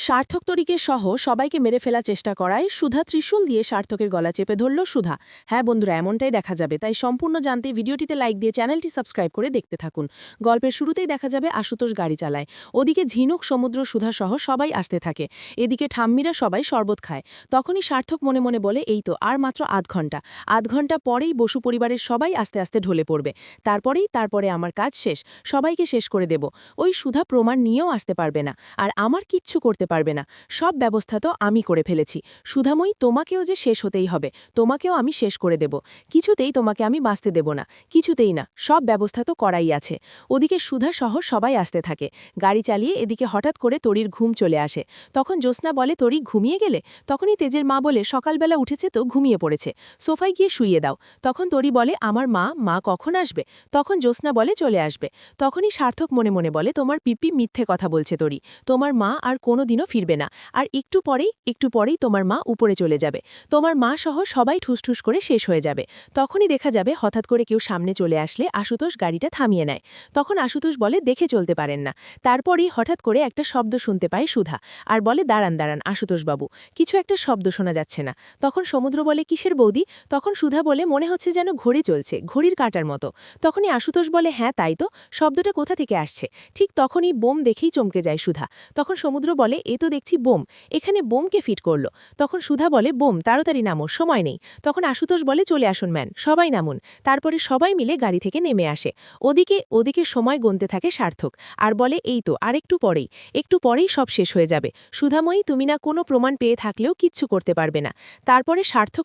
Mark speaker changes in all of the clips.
Speaker 1: সার্থক তরিকে সহ সবাইকে মেরে ফেলার চেষ্টা করায় সুধা ত্রিশূল দিয়ে সার্থকের গলা চেপে ধরল সুধা। হ্যাঁ বন্ধুরা, এমনটাই দেখা যাবে, তাই সম্পূর্ণ জানতে ভিডিওটিতে লাইক দিয়ে চ্যানেলটি সাবস্ক্রাইব করে দেখতে থাকুন। গল্পের শুরুতেই দেখা যাবে আশুতোষ গাড়ি চালায়, ওদিকে ঝিনুক, সমুদ্র, সুধা সহ সবাই আসতে থাকে। এদিকে ঠাম্মিরা সবাই শরবত খায়। তখনই সার্থক মনে মনে বলে, এই তো আর মাত্র আধ ঘন্টা পরেই বসু পরিবারের সবাই আস্তে আস্তে ঢলে পড়বে। তারপরে আমার কাজ শেষ, সবাইকে শেষ করে দেব। ওই সুধা প্রমাণ নিয়েও আসতে পারবে না, আর আমার কিচ্ছু করতে পারবে না। সব ব্যবস্থা তো আমি করে ফেলেছি। সুধাময়ী, তোমাকেও যে শেষ হতেই হবে, তোমাকেও আমি শেষ করে দেব। কিছুতেই তোমাকে আমি বাঁচতে দেব না, কিছুতেই না। সব ব্যবস্থা তো করাই আছে। ওদিকে সুধা সহ সবাই আসতে থাকে। গাড়ি চালিয়ে এদিকে হঠাৎ করে তরির ঘুম চলে আসে। তখন জ্যোৎস্না বলে, তরি ঘুমিয়ে গেলে? তখনই তেজের মা বলে, সকালবেলা উঠেছে তো ঘুমিয়ে পড়েছে, সোফায় গিয়ে শুইয়ে দাও। তখন তরি বলে, আমার মা কখন আসবে? তখন জ্যোৎস্না বলে, চলে আসবে। তখনই সার্থক মনে মনে বলে, তোমার পিপি মিথ্যে কথা বলছে তরি, তোমার মা আর কোনোদিনও ফিরবে না। আর একটু পরেই তোমার মা উপরে চলে যাবে, তোমার মা সহ সবাই ঠুসঠুস করে শেষ হয়ে যাবে। তখনই দেখা যাবে হঠাৎ করে কেউ সামনে চলে আসলে আশুতোষ গাড়িটা থামিয়ে নেয়। তখন আশুতোষ বলে, দেখে চলতে পারেন না। তারপরই হঠাৎ করে একটা শব্দ শুনতে পায় সুধা, আর বলে, দাঁড়ান দাঁড়ান আশুতোষবাবু, কিছু একটা শব্দ শোনা যাচ্ছে না। তখন সমুদ্র বলে, কিসের বৌদি? তখন সুধা বলে, মনে হচ্ছে যেন ঘড়ি চলছে, ঘড়ির কাঁটার মতো। তখনই আশুতোষ বলে, হ্যাঁ তাই তো, শব্দটা কোথা থেকে আসছে? ঠিক তখনই বোম দেখেই চমকে যায় সুধা। তখন সমুদ্র বলে, এ তো দেখছি বোম, এখানে বোমকে ফিট করলো। তখন সুধা বলে, বোম, তাড়াতাড়ি নামো, সময় নেই। তখন আশুতোষ বলে, চলে আসুন ম্যান, সবাই নামুন। তারপরে সবাই মিলে গাড়ি থেকে নেমে আসে। ওদিকে সময় গুনতে থাকে সার্থক, আর বলে, এই তো আর একটু পরেই সব শেষ হয়ে যাবে। সুধাময়ী, তুমি না কোনো প্রমাণ পেয়ে থাকলেও কিচ্ছু করতে পারবে না। তারপরে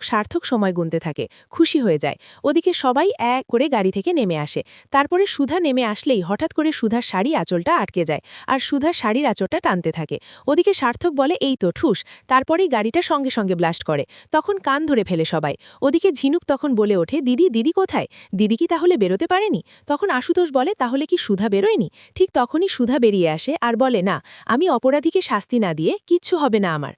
Speaker 1: সার্থক সময় গুনতে থাকে, খুশি হয়ে যায়। ওদিকে সবাই এক করে গাড়ি থেকে নেমে আসে। তারপরে সুধা নেমে আসলেই হঠাৎ করে সুধার শাড়ি আঁচলটা আটকে যায়, আর সুধার শাড়ির আঁচলটা টানতে থাকে। ওদিকে সার্থক বলে, এই তো ঠুস। তারপরেই গাড়িটা সঙ্গে সঙ্গে ব্লাস্ট করে। তখন কান ধরে ফেলে সবাই। ওদিকে ঝিনুক তখন বলে ওঠে, দিদি কোথায়? দিদি কি তাহলে বেরোতে পারেনি? তখন আশুতোষ বলে, তাহলে কি সুধা বেরোয়নি? ঠিক তখনই সুধা বেরিয়ে আসে আর বলে, না, আমি অপরাধীকে শাস্তি না দিয়ে কিচ্ছু হবে না আমার,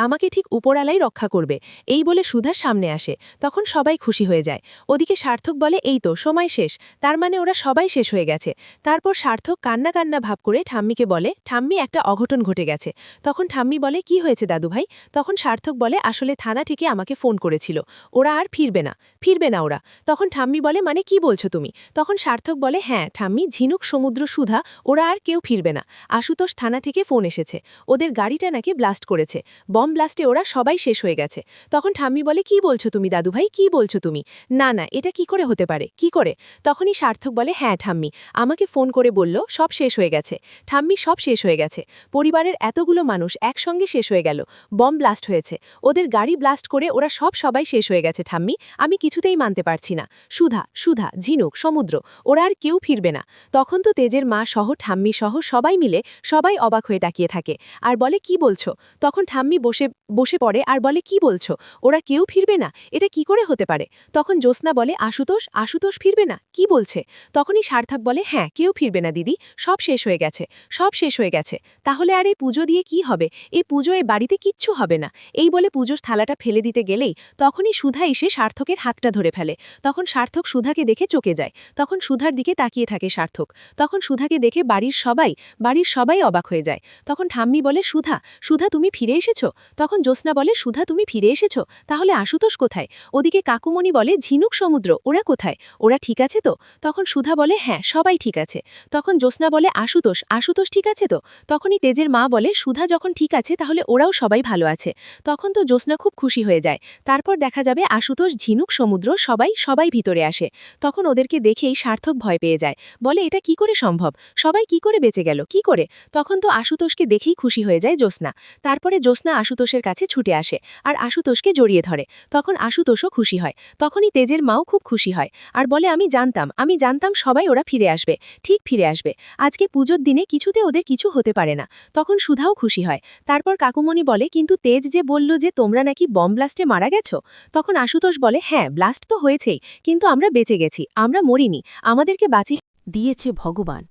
Speaker 1: আমাকে ঠিক উপরালাই রক্ষা করবে। এই বলে সুধার সামনে আসে। তখন সবাই খুশি হয়ে যায়। ওদিকে সার্থক বলে, এই তো সময় শেষ, তার মানে ওরা সবাই শেষ হয়ে গেছে। তারপর সার্থক কান্না কান্না ভাব করে ঠাম্মিকে বলে, ঠাম্মি, একটা অঘটন ঘটে গেছে। তখন ঠাম্মি বলে, কি হয়েছে দাদুভাই? তখন সার্থক বলে, আসলে থানা থেকে আমাকে ফোন করেছিল, ওরা আর ফিরবে না ওরা। তখন ঠাম্মি বলে, মানে কি বলছো তুমি? তখন সার্থক বলে, হ্যাঁ ঠাম্মি, ঝিনুক, সমুদ্র, সুধা, ওরা আর কেউ ফিরবে না। আশুতোষ থানা থেকে ফোন এসেছে, ওদের গাড়িটা নাকি ব্লাস্ট করেছে, বম ব্লাস্টে ওরা সবাই শেষ হয়ে গেছে। তখন ঠাম্মি বলে, কি বলছো তুমি দাদুভাই, কি বলছো তুমি? না, এটা কি করে হতে পারে, কি করে? তখনই সার্থক বলে, হ্যাঁ ঠাম্মি, আমাকে ফোন করে বলল সব শেষ হয়ে গেছে। ঠাম্মি, সব শেষ হয়ে গেছে, পরিবারের এতগুলো মানুষ একসঙ্গে শেষ হয়ে গেল, বম ব্লাস্ট হয়েছে, ওদের গাড়ি ব্লাস্ট করে ওরা সবাই শেষ হয়ে গেছে ঠাম্মি, আমি কিছুতেই মানতে পারছি না। সুধা, ঝিনুক, সমুদ্র, ওরা আর কেউ ফিরবে না। তখন তো তেজের মা সহ ঠাম্মি সহ সবাই মিলে সবাই অবাক হয়ে তাকিয়ে থাকে, আর বলে, কি বলছো? তখন ঠাম্মি বসে পড়ে আর বলে, কি বলছো, ওরা কেউ ফিরবে না? এটা কি করে হতে পারে? তখন জ্যোৎস্না বলে, আশুতোষ ফিরবে না, কি বলছে? তখনই সার্থক বলে, হ্যাঁ কেউ ফিরবে না দিদি, সব শেষ হয়ে গেছে। তাহলে আর এই পুজো দিয়ে কি হবে? এই পুজো এ বাড়িতে কিচ্ছু হবে না। এই বলে পুজোর থালাটা ফেলে দিতে গেলেই তখনই সুধা এসে সার্থকের হাতটা ধরে ফেলে। তখন সার্থক সুধাকে দেখে চকে যায়। তখন সুধার দিকে তাকিয়ে থাকে সার্থক। তখন সুধাকে দেখে বাড়ির সবাই অবাক হয়ে যায়। তখন ঠাম্মি বলে, সুধা তুমি ফিরে এসেছো? তখন জ্যোৎস্না বলে, সুধা তুমি ফিরে এসেছো, তাহলে আশুতোষ কোথায়? ওদিকে কাকুমণি বলে, ঝিনুক, সমুদ্র, ওরা কোথায়? ওরা ঠিক আছে তো? তখন সুধা বলে, হ্যাঁ সবাই ঠিক আছে। তখন জ্যোৎস্না বলে, আশুতোষ ঠিক আছে তো? তখনই তেজের মা বলে, সুধা যখন ঠিক আছে তাহলে ওরাও সবাই ভালো আছে। তখন তো জ্যোৎস্না খুব খুশি হয়ে যায়। তারপর দেখা যাবে আশুতোষ, ঝিনুক, সমুদ্র সবাই ভিতরে আসে। তখন ওদেরকে দেখেই সার্থক ভয় পেয়ে যায়, বলে, এটা কি করে সম্ভব, সবাই কি করে বেঁচে গেল, কি করে? তখন তো আশুতোষকে দেখেই খুশি হয়ে যায় জ্যোৎস্না। তারপরে জ্যোৎস্না আশুতোষের কাছে ছুটে আসে আর আশুতোষকে জড়িয়ে ধরে। তখন আশুতোষও খুশি হয়। তখনই তেজের মাও খুব খুশি হয় আর বলে, আমি জানতাম সবাই ওরা ফিরে আসবে, ঠিক ফিরে আসবে। আজকে পুজোর দিনে কিছুতে ওদের কিছু হতে পারে না। তখন সুধাও খুশি হয়। তারপর কাকুমণি বলে, কিন্তু তেজ যে বলল যে তোমরা নাকি বম ব্লাস্টে মারা গেছো? তখন আশুতোষ বলে, হ্যাঁ ব্লাস্ট তো হয়েছেই, কিন্তু আমরা বেঁচে গেছি, আমরা মরিনি, আমাদেরকে বাঁচিয়ে দিয়েছে ভগবান।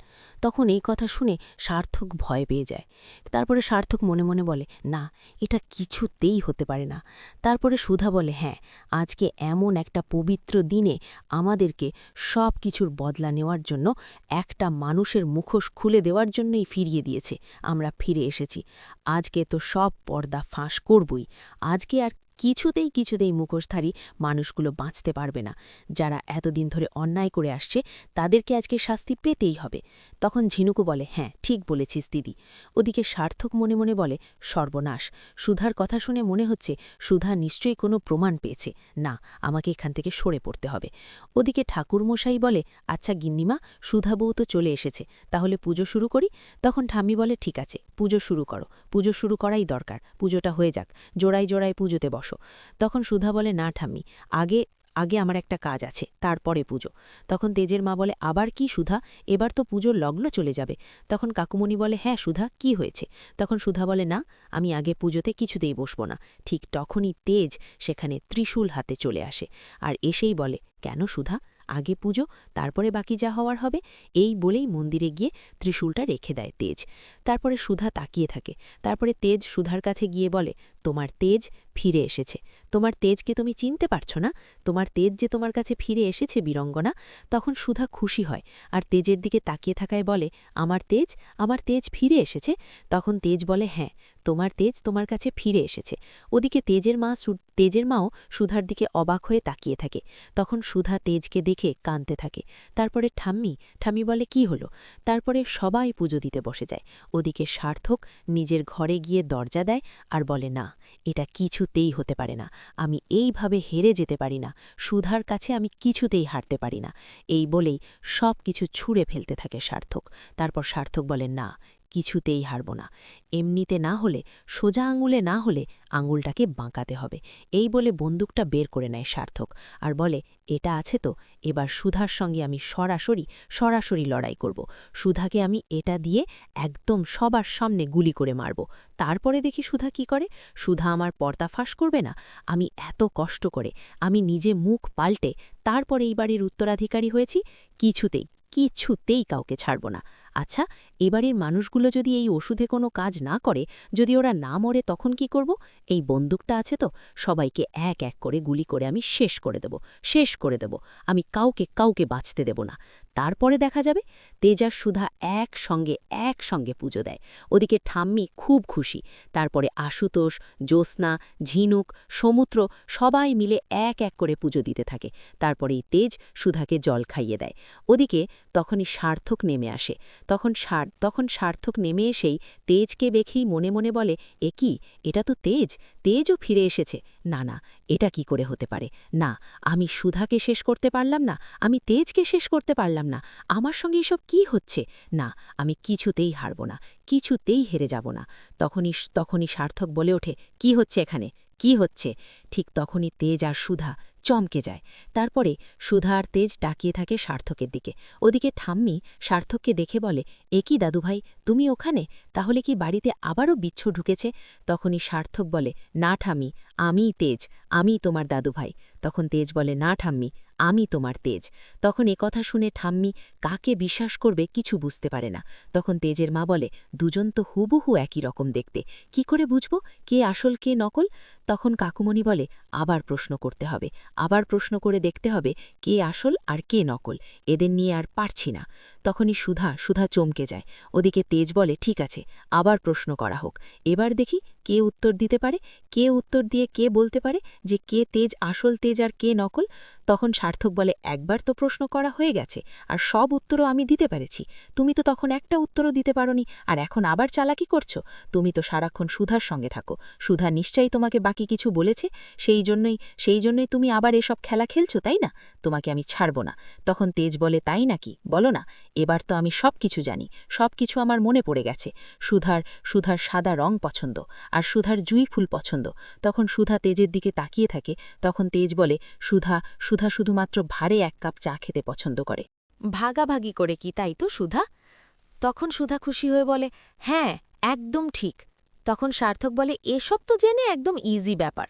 Speaker 2: তখন এই কথা শুনে সার্থক ভয় পেয়ে যায়। তারপরে সার্থক মনে মনে বলে, না, এটা কিছুতেই হতে পারে না। তারপরে সুধা বলে, হ্যাঁ, আজকে এমন একটা পবিত্র দিনে আমাদেরকে সব কিছুর বদলা নেওয়ার জন্য, একটা মানুষের মুখোশ খুলে দেওয়ার জন্যই ফিরিয়ে দিয়েছে। আমরা ফিরে এসেছি। আজকে তো সব পর্দা ফাঁস করবই। আজকে আর কিছুতেই মুখোশধারী মানুষগুলো বাঁচতে পারবে না। যারা এতদিন ধরে অন্যায় করে আসছে তাদেরকে আজকে শাস্তি পেতেই হবে। তখন ঝিনুকু বলে, হ্যাঁ, ঠিক বলেছিস দিদি। ওদিকে সার্থক মনে মনে বলে, সর্বনাশ। সুধার কথা শুনে মনে হচ্ছে সুধা নিশ্চয়ই কোনো প্রমাণ পেয়েছে। না, আমাকে এখান থেকে সরে পড়তে হবে। ওদিকে ঠাকুরমশাই বলে, আচ্ছা গিন্নিমা, সুধা বউ তো চলে এসেছে, তাহলে পুজো শুরু করি। তখন ঠাম্মি বলে, ঠিক আছে, পুজো শুরু করো। পুজো শুরু করাই দরকার। পুজোটা হয়ে যাক, জোড়ায় জোড়ায় পুজোতে বসো। তখন সুধা বলে, না ঠাম্মি, আগে আগে আমার একটা কাজ আছে, তারপরে পুজো। তখন তেজের মা বলে, আবার কি সুধা? এবার তো পুজোর লগ্ন চলে যাবে। তখন কাকুমণি বলে, হ্যাঁ সুধা, কি হয়েছে? তখন সুধা বলে, না, আমি আগে পুজোতে কিছুতেই বসব না। ঠিক তখনই তেজ সেখানে ত্রিশূল হাতে চলে আসে, আর এসেই বলে, কেন সুধা? আগে পুজো, তারপরে বাকি যা হওয়ার হবে। এই বলেই মন্দিরে গিয়ে ত্রিশূলটা রেখে দেয় তেজ। তারপরে সুধা তাকিয়ে থাকে। তারপরে তেজ সুধার কাছে গিয়ে বলে, তোমার তেজ ফিরে এসেছে। তোমার তেজকে তুমি চিনতে পারছ না? তোমার তেজ যে তোমার কাছে ফিরে এসেছে বীরঙ্গনা। তখন সুধা খুশি হয়, আর তেজের দিকে তাকিয়ে থাকায় বলে, আমার তেজ ফিরে এসেছে? তখন তেজ বলে, হ্যাঁ, তোমার তেজ তোমার কাছে ফিরে এসেছে। ওদিকে তেজের মাও সুধার দিকে অবাক হয়ে তাকিয়ে থাকে। তখন সুধা তেজকে দেখে কাঁদতে থাকে। তারপরে ঠাম্মি বলে, কি হলো? তারপরে সবাই পুজো দিতে বসে যায়। ওদিকে সার্থক নিজের ঘরে গিয়ে দরজা দেয় আর বলে, না, এটা কিছুতেই হতে পারে না। আমি এইভাবে হেরে যেতে পারি না। সুধার কাছে আমি কিছুতেই হারতে পারি না। এই বলেই সব কিছু ছুঁড়ে ফেলতে থাকে সার্থক। তারপর সার্থক বলে, না, কিছুতেই হারব না। এমনিতে না হলে, সোজা আঙুলে না হলে আঙুলটাকে বাঁকাতে হবে। এই বলে বন্দুকটা বের করে নেয় সার্থক, আর বলে, এটা আছে তো, এবার সুধার সঙ্গে আমি সরাসরি লড়াই করব। সুধাকে আমি এটা দিয়ে একদম সবার সামনে গুলি করে মারব। তারপরে দেখি সুধা কি করে। সুধা আমার পর্দা ফাঁস করবে না? আমি এত কষ্ট করে, আমি নিজে মুখ পাল্টে তারপরে এই বাড়ির উত্তরাধিকারী হয়েছি। কিছুতেই কাউকে ছাড়ব না। আচ্ছা, এবারের মানুষগুলো যদি এই ওষুধে কোনো কাজ না করে, যদি ওরা না মরে, তখন কি করব? এই বন্দুকটা আছে তো, সবাইকে এক এক করে গুলি করে আমি শেষ করে দেব। আমি কাউকে বাঁচতে দেব না। তারপরে দেখা যাবে। তেজ আর সুধা একসঙ্গে পুজো দেয়। ওদিকে ঠাম্মি খুব খুশি। তারপরে আশুতোষ, জ্যোৎস্না, ঝিনুক, সমুদ্র সবাই মিলে এক এক করে পুজো দিতে থাকে। তারপরেই তেজ সুধাকে জল খাইয়ে দেয়। ওদিকে তখনই সার্থক নেমে আসে। তখন সার্থক নেমে এসেই তেজকে দেখেই মনে মনে বলে, এ কি, এটা তো তেজও ফিরে এসেছে। না, এটা কি করে হতে পারে? না, আমি সুধাকে শেষ করতে পারলাম না, আমি তেজকে শেষ করতে পারলাম না। আমার সঙ্গে এসব কি হচ্ছে? না, আমি কিছুতেই হারব না, কিছুতেই হেরে যাব না। তখনই সার্থক বলে ওঠে, কি হচ্ছে এখানে, কি হচ্ছে? ঠিক তখনই তেজ আর সুধা চমকে যায়। তারপরে সুধা আর তেজ তাকিয়ে থাকে সার্থকের দিকে। ওদিকে ঠাম্মি সার্থককে দেখে বলে, এ কি দাদুভাই, তুমি ওখানে? তাহলে কি বাড়িতে আবারও বিচ্ছু ঢুকেছে? তখনই সার্থক বলে, না ঠাম্মি, আমিই তেজ, আমিই তোমার দাদুভাই। তখন তেজ বলে, না ঠাম্মি, আমি তোমার তেজ। তখন কথা শুনে ঠাম্মি কাকে বিশ্বাস করবে কিছু বুঝতে পারে না। তখন তেজের মা বলে, দুজন তো হুবহু একই রকম দেখতে, কি করে বুঝব কে আসল কে নকল? তখন কাকুমণি বলে, আবার প্রশ্ন করতে হবে, আবার প্রশ্ন করে দেখতে হবে কে আসল আর কে নকল। এদের নিয়ে আর পারছি না। তখনই সুধা চমকে যায়। ওদিকে তেজ বলে, ঠিক আছে, আবার প্রশ্ন করা হোক। এবার দেখি কে উত্তর দিতে পারে, কে উত্তর দিয়ে কে বলতে পারে যে কে তেজ, আসল তেজ আর কে নকল। তখন সার্থক বলে, একবার তো প্রশ্ন করা হয়ে গেছে, আর সব উত্তরও আমি দিতে পেরেছি। তুমি তো তখন একটা উত্তরও দিতে পারোনি, আর এখন আবার চালাকি করছো। তুমি তো সারাক্ষণ সুধার সঙ্গে থাকো, সুধা নিশ্চয়ই তোমাকে বাকি কিছু বলেছে, সেই জন্যই তুমি আবার এসব খেলা খেলছো, তাই না? তোমাকে আমি ছাড়ব না। তখন তেজ বলে, তাই নাকি, বলো না। এবার তো আমি সব কিছু জানি, সব কিছু আমার মনে পড়ে গেছে। সুধার সাদা রং পছন্দ, আর সুধার জুঁই ফুল পছন্দ। তখন সুধা তেজের দিকে তাকিয়ে থাকে। তখন তেজ বলে, সুধা শুধুমাত্র ভারে 1 কাপ চা খেতে পছন্দ করে।
Speaker 1: ভাগাভাগি করে কি, তাই তো সুধা? তখন সুধা খুশি হয়ে বলে, হ্যাঁ, একদম ঠিক। তখন সার্থক বলে, এসব তো জেনে একদম ইজি ব্যাপার।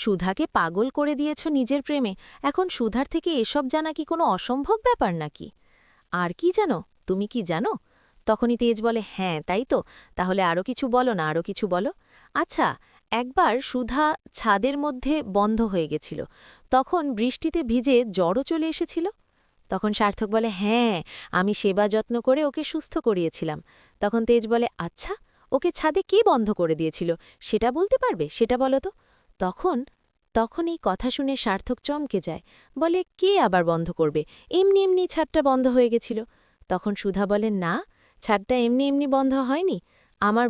Speaker 1: সুধাকে পাগল করে দিয়েছ নিজের প্রেমে, এখন সুধার থেকে এসব জানা কি কোনো অসম্ভব ব্যাপার নাকি? আর কি জানো,
Speaker 2: তুমি কি জানো? তখনই তেজ বলে, হ্যাঁ তাই তো, তাহলে আরও কিছু বলো না, আরও কিছু বলো। আচ্ছা, একবার সুধা ছাদের মধ্যে বন্ধ হয়ে গেছিল, তখন বৃষ্টিতে ভিজে জ্বরও চলে এসেছিল। তখন সার্থক বলে, হ্যাঁ, আমি সেবা যত্ন করে ওকে সুস্থ করিয়েছিলাম। তখন তেজ বলে, আচ্ছা, ওকে ছাদে কে বন্ধ করে দিয়েছিল সেটা বলতে পারবে, সেটা বলো তো। তখন তখন এই কথা শুনে সার্থক চমকে যায়, বলে, কে আবার বন্ধ করবে, এমনি এমনি ছাদটা বন্ধ হয়ে গেছিল। তখন সুধা বলে, না, ছাদটা এমনি এমনি বন্ধ হয়নি, আমার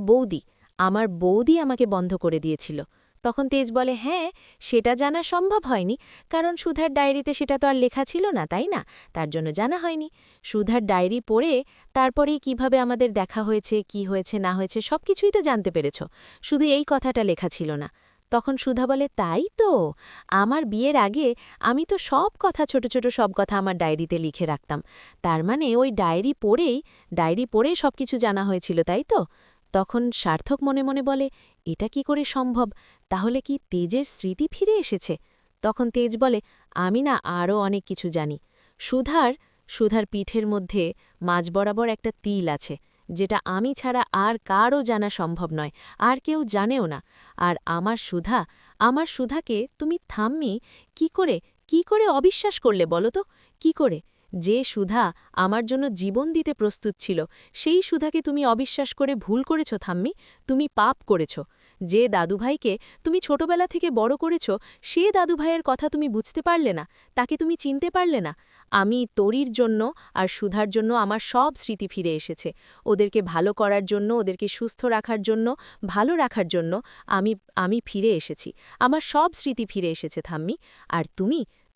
Speaker 2: বৌদি আমাকে বন্ধ করে দিয়েছিল। তখন তেজ বলে, হ্যাঁ, সেটা জানা সম্ভব হয়নি, কারণ সুধার ডায়েরিতে সেটা তো আর লেখা ছিল না, তাই না? তার জন্য জানা হয়নি। সুধার ডায়েরি পড়ে তারপরেই কিভাবে আমাদের দেখা হয়েছে, কি হয়েছে না হয়েছে সবকিছুই তো জানতে পেরেছ, শুধু এই কথাটা লেখা ছিল না। তখন সুধা বলে, তাই তো, আমার বিয়ের আগে আমি তো সব কথা, ছোট ছোট সব কথা আমার ডায়েরিতে লিখে রাখতাম, তার মানে ওই ডায়েরি পড়েই সবকিছু জানা হয়েছিল, তাই তো? তখন সার্থক মনে মনে বলে, এটা কি করে সম্ভব, তাহলে কি তেজের স্মৃতি ফিরে এসেছে? তখন তেজ বলে, আমি না আরও অনেক কিছু জানি। সুধার পিঠের মধ্যে মাঝ বরাবর একটা তিল আছে, যেটা আমি ছাড়া আর কারও জানা সম্ভব নয়, আর কেউ জানেও না। আর আমার সুধাকে তুমি থাম্মি কি করে অবিশ্বাস করলে বলো তো? কি করে? যে সুধা আমার জন্য জীবন দিতে প্রস্তুত ছিল, সেই সুধাকে তুমি অবিশ্বাস করে ভুল করেছ থাম্মি, তুমি পাপ করেছ। যে দাদুভাইকে তুমি ছোটবেলা থেকে বড় করেছ, সে দাদুভাইয়ের কথা তুমি বুঝতে পারলে না, তাকে তুমি চিনতে পারলে না। আমি তরির জন্য আর সুধার জন্য আমার সব স্মৃতি ফিরে এসেছে, ওদেরকে ভালো করার জন্য, ওদেরকে সুস্থ রাখার জন্য, ভালো রাখার জন্য আমি ফিরে এসেছি, আমার সব স্মৃতি ফিরে এসেছে থাম্মি। আর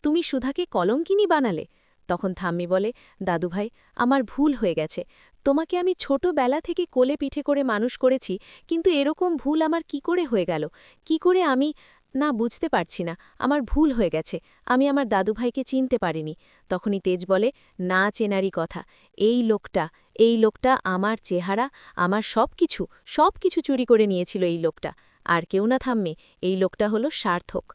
Speaker 2: তুমি সুধাকে কলঙ্কিনী বানালে। তখন থাম্মি বলে, দাদুভাই, আমার ভুল হয়ে গেছে, তোমাকে আমি ছোটবেলা থেকে কোলে পিঠে করে মানুষ করেছি, কিন্তু এরকম ভুল আমার কি করে হয়ে গেল, কি করে আমি না বুঝতে পারছি না, আমার ভুল হয়ে গেছে, আমি আমার দাদুভাইকে চিনতে পারিনি। তখনই তেজ বলে, না চেনারই কথা, এই লোকটা আমার চেহারা, আমার সবকিছু চুরি করে নিয়েছিল এই লোকটা, আর কেউ না থাম্মে, এই লোকটা হলো সার্থক।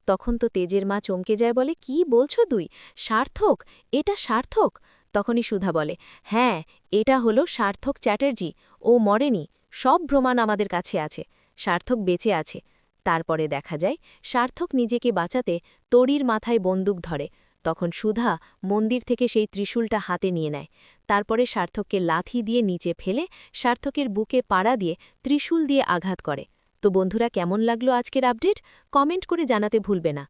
Speaker 2: তখন তো তেজের মা চমকে যায়, বলে, কি বলছো তুই, সার্থক, এটা সার্থক? তখনই সুধা বলে, হ্যাঁ, এটা হলো সার্থক চ্যাটার্জি, ও মরেনি, সব প্রমাণ আমাদের কাছে আছে, সার্থক বেঁচে আছে। তারপরে দেখা যায় সার্থক নিজেকে বাঁচাতে তরির মাথায় বন্দুক ধরে। তখন সুধা মন্দির থেকে সেই ত্রিশূলটা হাতে নিয়ে নেয়, তারপরে সার্থককে লাথি দিয়ে নিচে ফেলে সার্থকের বুকে পাড়া দিয়ে ত্রিশূল দিয়ে আঘাত করে। তো বন্ধুরা, কেমন লাগলো আজকের আপডেট? কমেন্ট করে জানাতে ভুলবে না।